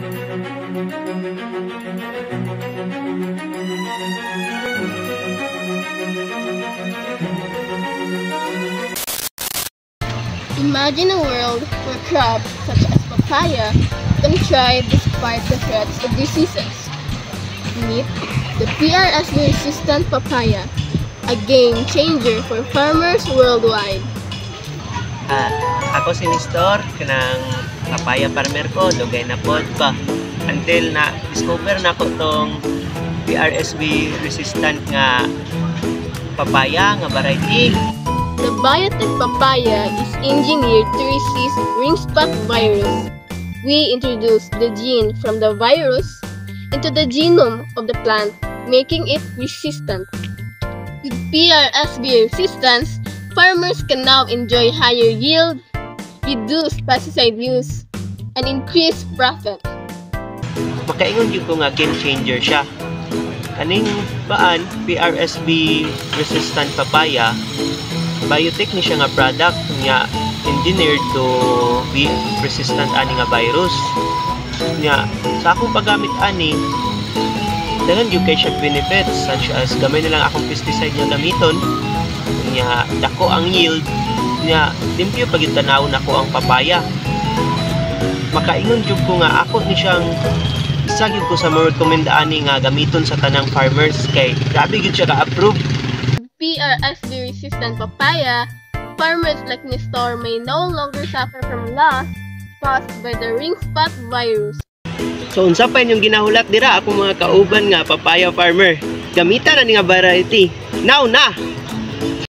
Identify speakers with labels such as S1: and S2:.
S1: Imagine a world where crops such as papaya can thrive despite the threats of diseases. Meet the PRSB-resistant papaya, a game changer for farmers worldwide.
S2: Ako si Nestor, kanang papaya farmer ko, lugay na pod ba. Until na discover na ko tong PRSB resistant nga papaya nga variety.
S1: The biotech papaya is engineered to resist ring spot virus. We introduced the gene from the virus into the genome of the plant, making it resistant. With PRSB resistance, farmers can now enjoy higher yield, reduce pesticide use, and increase profit.
S2: Makaingon yun ko nga game changer siya. Kaning baan, PRSB resistant papaya, biotech ni siya nga product nga engineered to be resistant ani nga virus. Nga sa akong paggamit ani, dagan gyud kay siya benefits such as gamay na lang akong pesticide nga gamiton, nga dako ang yield, nga limpyo pag tanaw nako ang papaya. Makaingon jud ko nga ako ni siyang isa gyud ko sa ma-recommend ani nga gamiton sa tanang farmers kay grabe gyud siya ka-approve.
S1: PRSB resistant papaya, farmers like Nestor may no longer suffer from loss caused by the ring spot virus.
S2: So unsa pa inyong ginahulat dira ako mga kauban nga papaya farmer? Gamitan na ni nga variety. Now na!